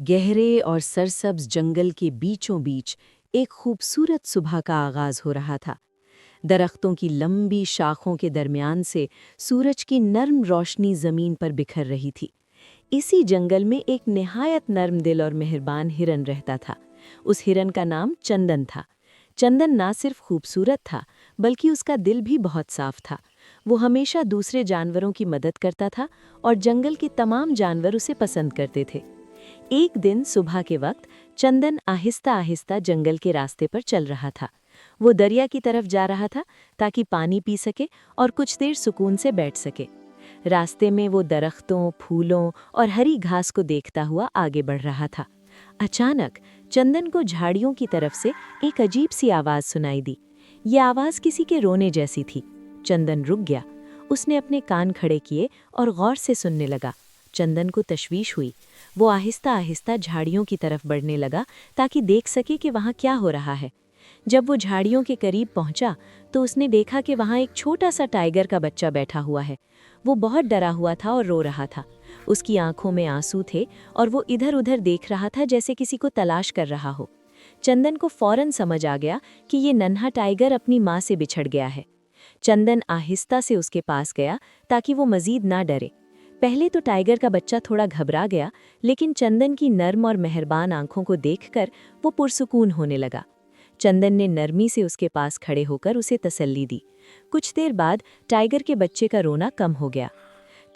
गहरे और सरसब्ज जंगल के बीचों बीच एक खूबसूरत सुबह का आगाज हो रहा था। दरख्तों की लंबी शाखों के दरमियान से सूरज की नर्म रोशनी जमीन पर बिखर रही थी। इसी जंगल में एक निहायत नर्म दिल और मेहरबान हिरन रहता था। उस हिरन का नाम चंदन था। चंदन ना सिर्फ खूबसूरत था, बल्कि उसका दिल भी बहुत साफ था। वो हमेशा दूसरे जानवरों की मदद करता था और जंगल के तमाम जानवर उसे पसंद करते थे। एक दिन सुबह के वक्त चंदन आहिस्ता आहिस्ता जंगल के रास्ते पर चल रहा था। वो दरिया की तरफ जा रहा था ताकि पानी पी सके और कुछ देर सुकून से बैठ सके। रास्ते में वो दरख्तों, फूलों और हरी घास को देखता हुआ आगे बढ़ रहा था। अचानक चंदन को झाड़ियों की तरफ से एक अजीब सी आवाज सुनाई दी। ये आवाज किसी के रोने जैसी थी। चंदन रुक गया। उसने अपने कान खड़े किए और गौर से सुनने लगा। चंदन को तशवीश हुई। वो आहिस्ता आहिस्ता झाड़ियों की तरफ बढ़ने लगा ताकि देख सके कि वहाँ क्या हो रहा है। जब वो झाड़ियों के करीब पहुंचा तो उसने देखा कि वहाँ एक छोटा सा टाइगर का बच्चा बैठा हुआ है। वो बहुत डरा हुआ था और रो रहा था। उसकी आंखों में आंसू थे और वो इधर उधर देख रहा था जैसे किसी को तलाश कर रहा हो। चंदन को फौरन समझ आ गया कि ये नन्हा टाइगर अपनी माँ से बिछड़ गया है। चंदन आहिस्ता से उसके पास गया ताकि वो मजीद ना डरे। पहले तो टाइगर का बच्चा थोड़ा घबरा गया, लेकिन चंदन की नर्म और मेहरबान आंखों को देखकर वो पुरसुकून होने लगा। चंदन ने नरमी से उसके पास खड़े होकर उसे तसल्ली दी। कुछ देर बाद टाइगर के बच्चे का रोना कम हो गया।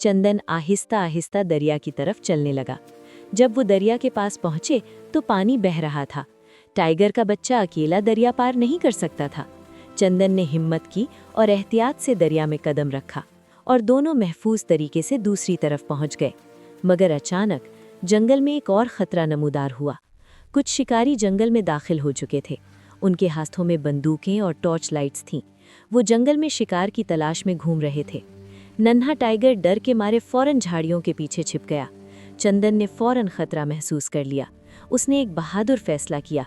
चंदन आहिस्ता आहिस्ता दरिया की तरफ चलने लगा। जब वो दरिया के पास पहुंचे तो पानी बह रहा था। टाइगर का बच्चा अकेला दरिया पार नहीं कर सकता था। चंदन ने हिम्मत की और एहतियात से दरिया में कदम रखा और दोनों महफूज तरीके से दूसरी तरफ पहुंच गए। मगर अचानक जंगल में एक और खतरा नमूदार हुआ। कुछ शिकारी जंगल में दाखिल हो चुके थे। उनके हाथों में बंदूकें और टॉर्च लाइट्स थीं। वो जंगल में शिकार की तलाश में घूम रहे थे। नन्हा टाइगर डर के मारे फौरन झाड़ियों के पीछे छिप गया। चंदन ने फौरन खतरा महसूस कर लिया। उसने एक बहादुर फैसला किया।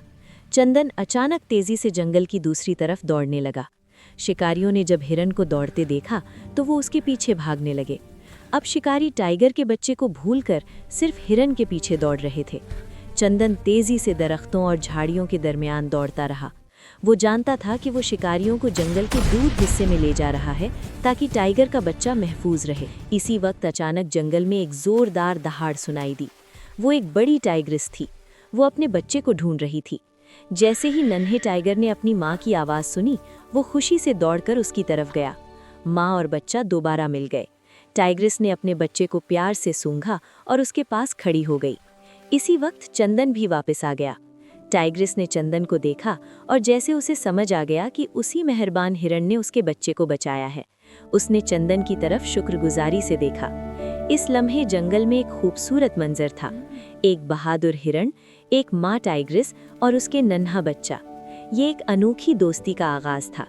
चंदन अचानक तेजी से जंगल की दूसरी तरफ दौड़ने लगा। शिकारियों ने जब हिरन को दौड़ते देखा तो वो उसके पीछे भागने लगे। अब शिकारी टाइगर के बच्चे को भूलकर सिर्फ हिरन के पीछे दौड़ रहे थे। चंदन तेजी से दरख्तों और झाड़ियों के दरमियान दौड़ता रहा। वो जानता था कि वो शिकारियों को जंगल के दूर हिस्से में ले जा रहा है ताकि टाइगर का बच्चा महफूज रहे। इसी वक्त अचानक जंगल में एक जोरदार दहाड़ सुनाई दी। वो एक बड़ी टाइग्रिस थी। वो अपने बच्चे को ढूंढ रही थी। जैसे ही नन्हे टाइगर ने अपनी माँ की आवाज़ सुनी, वो खुशी से दौड़कर उसकी तरफ गया। माँ और बच्चा दोबारा मिल गए। टाइग्रिस ने अपने बच्चे को प्यार से सूंघा और उसके पास खड़ी हो गई। इसी वक्त चंदन भी वापस आ गया। टाइग्रिस ने चंदन को देखा और जैसे उसे समझ आ गया कि उसी मेहरबान हिरण ने उसके बच्चे को बचाया है, उसने चंदन की तरफ शुक्रगुजारी से देखा। इस लम्हे जंगल में एक खूबसूरत मंजर था। एक बहादुर हिरण, एक माँ टाइग्रिस और उसके नन्हा बच्चा। ये एक अनोखी दोस्ती का आगाज था।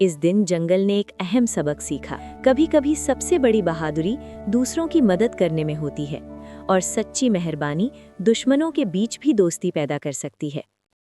इस दिन जंगल ने एक अहम सबक सीखा। कभी कभी सबसे बड़ी बहादुरी दूसरों की मदद करने में होती है और सच्ची मेहरबानी दुश्मनों के बीच भी दोस्ती पैदा कर सकती है।